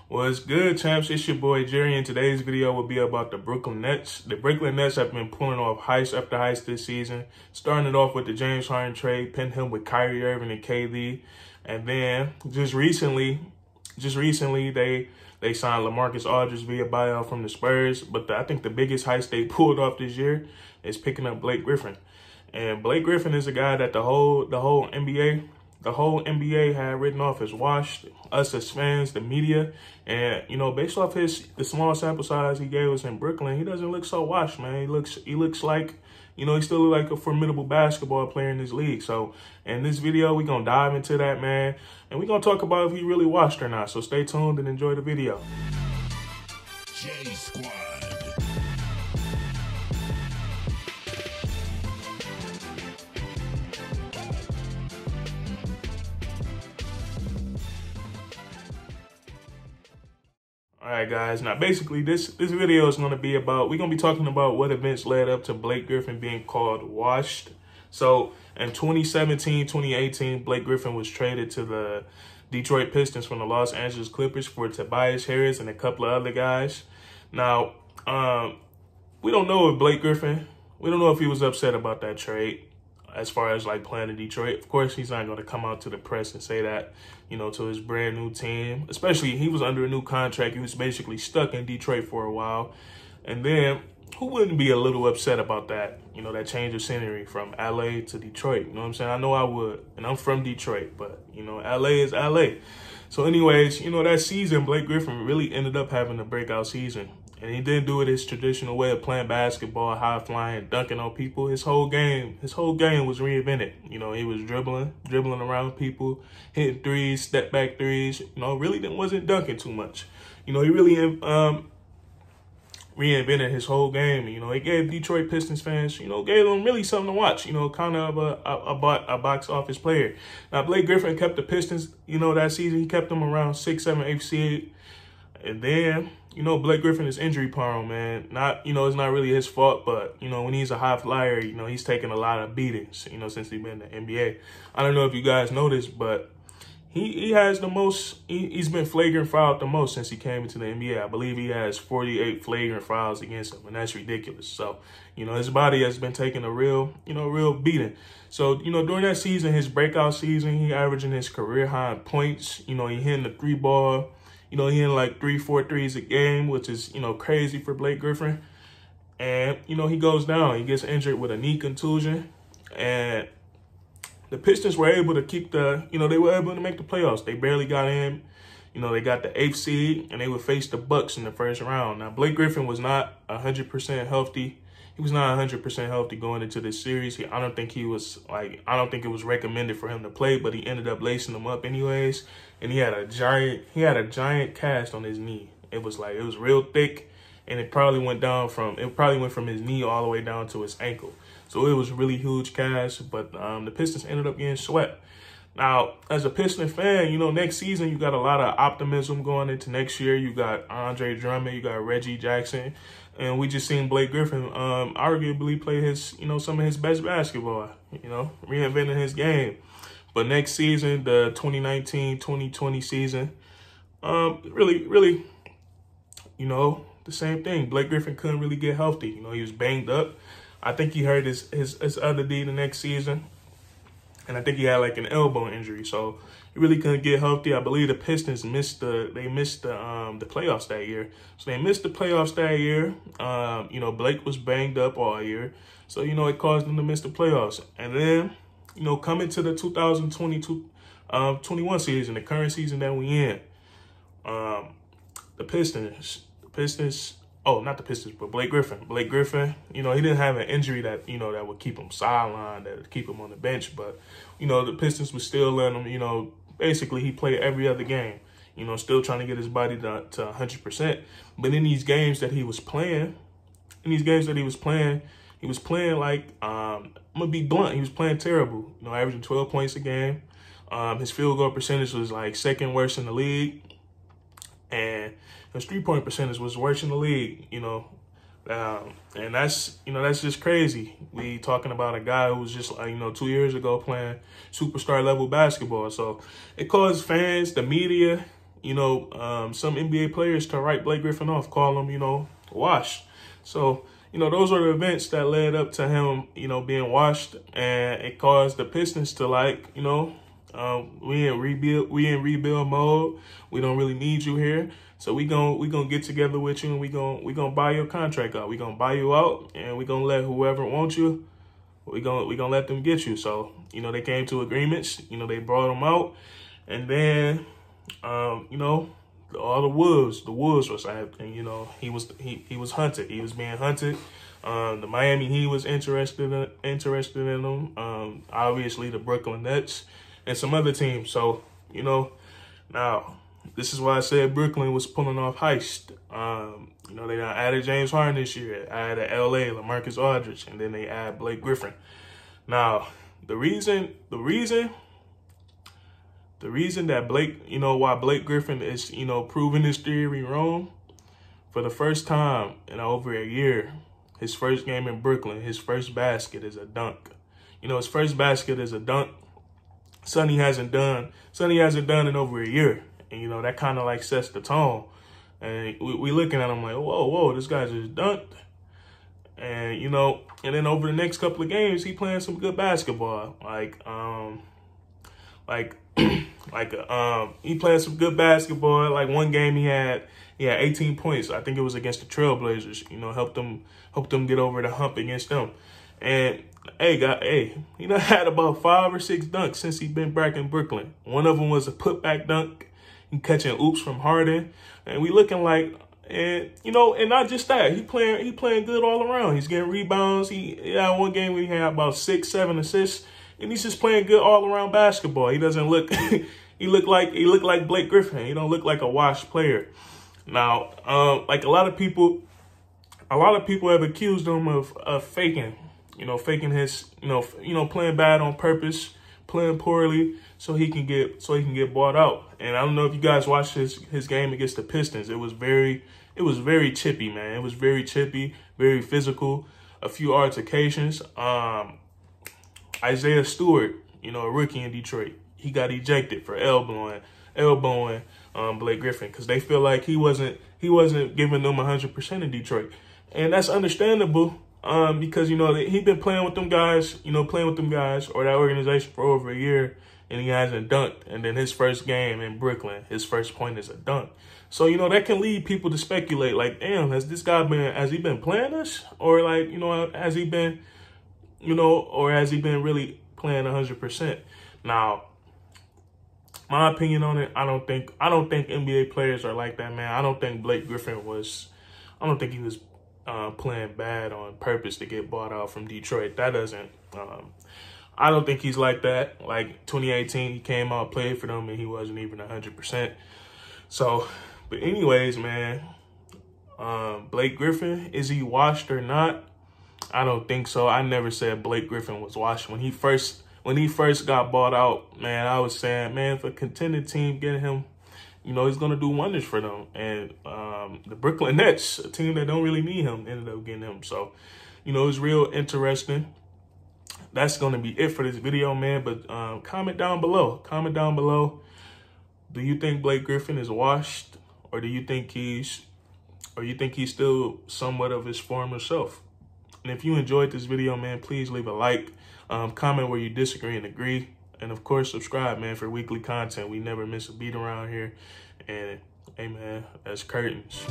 Well, it's good, champs. It's your boy Jerry, and today's video will be about the Brooklyn Nets. The Brooklyn Nets have been pulling off heist after heist this season, starting it off with the James Harden trade, pinned him with Kyrie Irving and KD, and then just recently they signed LaMarcus Aldridge via buyout from the Spurs. But I think the biggest heist they pulled off this year is picking up Blake Griffin, and Blake Griffin is a guy that the whole NBA had written off as washed, us as fans, the media. And, you know, based off the small sample size he gave us in Brooklyn, he doesn't look so washed, man. He looks like, you know, he still looks like a formidable basketball player in this league. So in this video, we're going to dive into that, man. And we're going to talk about if he really washed or not. So stay tuned and enjoy the video. J Squad. All right, guys. Now, basically, this video is going to be about, we're going to be talking about what events led up to Blake Griffin being called washed. So, in 2017, 2018, Blake Griffin was traded to the Detroit Pistons from the Los Angeles Clippers for Tobias Harris and a couple of other guys. Now, we don't know if Blake Griffin, we don't know if he was upset about that trade as far as like playing in Detroit. Of course, he's not going to come out to the press and say that, you know, to his brand new team. Especially, he was under a new contract. He was basically stuck in Detroit for a while. And then, who wouldn't be a little upset about that? You know, that change of scenery from LA to Detroit. You know what I'm saying? I know I would. And I'm from Detroit, but, you know, LA is LA. So anyways, you know, that season, Blake Griffin really ended up having a breakout season. And he didn't do it his traditional way of playing basketball, high flying, dunking on people. His whole game was reinvented. You know, he was dribbling around people, hitting threes, step back threes. You know, really wasn't dunking too much. You know, he really reinvented his whole game. You know, it gave Detroit Pistons fans, you know, gave them really something to watch. You know, kind of a box office player. Now, Blake Griffin kept the Pistons, you know, that season. He kept them around 6, 7, 8 seed. And then, you know, Blake Griffin is injury prone, man. You know, it's not really his fault, but, you know, when he's a high flyer, you know, he's taken a lot of beatings, you know, since he's been in the NBA. I don't know if you guys noticed, but he has the most, he's been flagrant fouled the most since he came into the NBA. I believe he has 48 flagrant fouls against him, and that's ridiculous. So, you know, his body has been taking a real beating. So, you know, during that season, his breakout season, he averaging his career high in points. You know, he hitting the 3-ball. You know, he hitting like 3-4 threes a game, which is, you know, crazy for Blake Griffin. And, you know, he goes down. He gets injured with a knee contusion. And the Pistons were able to keep they were able to make the playoffs. They barely got in. You know, they got the 8th seed, and they would face the Bucks in the first round. Now, Blake Griffin was not 100% healthy. He was not 100% healthy going into this series. I don't think it was recommended for him to play, but he ended up lacing him up anyways. And he had a giant cast on his knee. It was real thick, and it probably went from his knee all the way down to his ankle. So it was a really huge cast, but the Pistons ended up getting swept. Now, as a Piston fan, you know, next season you got a lot of optimism going into next year. You got Andre Drummond, you got Reggie Jackson, and we just seen Blake Griffin arguably play some of his best basketball, you know, reinventing his game. But next season, the 2019-2020 season, really, you know, the same thing. Blake Griffin couldn't really get healthy. You know, he was banged up. I think he hurt his other knee the next season. And I think he had like an elbow injury, so he really couldn't get healthy. I believe the Pistons missed the playoffs that year. So they missed the playoffs that year. You know, Blake was banged up all year, so you know it caused them to miss the playoffs. And then, you know, coming to the 2022-21 season, the current season that we in, the Pistons. Oh, not the Pistons, but Blake Griffin. Blake Griffin, you know, he didn't have an injury that, you know, that would keep him sidelined, that would keep him on the bench. But, you know, the Pistons would still let him, you know, basically he played every other game, you know, still trying to get his body to 100%. But in these games that he was playing, he was playing like, I'm going to be blunt, he was playing terrible, you know, averaging 12 points a game. His field goal percentage was like second worst in the league. And his 3-point percentage was worse in the league, you know. And that's just crazy. We talking about a guy who was just, 2 years ago playing superstar level basketball. So it caused fans, the media, some NBA players to write Blake Griffin off, call him, washed. So, those are the events that led up to him, being washed, and it caused the Pistons to we in rebuild mode. We don't really need you here. So we gonna get together with you, and we gonna buy your contract out. We gonna buy you out, and we gonna let whoever wants you, we gonna let them get you. So, they came to agreements, they brought him out, and then all the Wolves was happening. He was hunted. He was being hunted. The Miami Heat was interested in him. Obviously the Brooklyn Nets and some other teams. So, now this is why I said Brooklyn was pulling off heist. They added James Harden this year, added LA, LaMarcus Aldridge, and then they add Blake Griffin. Now, the reason that why Blake Griffin is, proving his theory wrong, for the first time in over a year, his first game in Brooklyn, his first basket is a dunk. His first basket is a dunk. Sonny hasn't done in over a year. And, that kind of sets the tone. And we looking at him like, whoa, this guy just dunked. And, and then over the next couple of games, he playing some good basketball. He playing some good basketball. Like one game he had 18 points. I think it was against the Trailblazers. Helped them get over the hump against them. And he had about 5 or 6 dunks since he been back in Brooklyn. One of them was a putback dunk. He catching oops from Harden. And we looking like, and not just that, he playing good all around. He's getting rebounds. He had one game where he had about 6, 7 assists. And he's just playing good all around basketball. He doesn't look he look like Blake Griffin. He don't look like a washed player. Now, a lot of people have accused him of faking, faking his, playing bad on purpose, playing poorly so he can get bought out. And I don't know if you guys watched his game against the Pistons. It was very chippy, man. It was very chippy, very physical, a few altercations. Isaiah Stewart, a rookie in Detroit, he got ejected for elbowing Blake Griffin because they feel like he wasn't giving them 100% in Detroit. And that's understandable because, he's been playing with them guys, or that organization for over a year, and he hasn't dunked. And then his first game in Brooklyn, his first point is a dunk. So, that can lead people to speculate, like, damn, has he been playing us? Or has he been, or has he been really playing 100%? Now, my opinion on it, I don't think NBA players are like that, man. I don't think Blake Griffin was playing bad on purpose to get bought out from Detroit. That doesn't, I don't think he's like that. Like 2018, he came out, played for them, and he wasn't even 100%. So, but anyways, man, Blake Griffin, is he washed or not? I don't think so. I never said Blake Griffin was washed. When he first got bought out, man, I was saying, man, if a contending team getting him, he's going to do wonders for them. And the Brooklyn Nets, a team that don't really need him, ended up getting him. So, it's real interesting. That's going to be it for this video, man. But comment down below. Do you think Blake Griffin is washed? Or do you think he's still somewhat of his former self? And if you enjoyed this video, man, please leave a like. Comment where you disagree and agree. And, of course, subscribe, man, for weekly content. We never miss a beat around here. And, hey, man, that's curtains.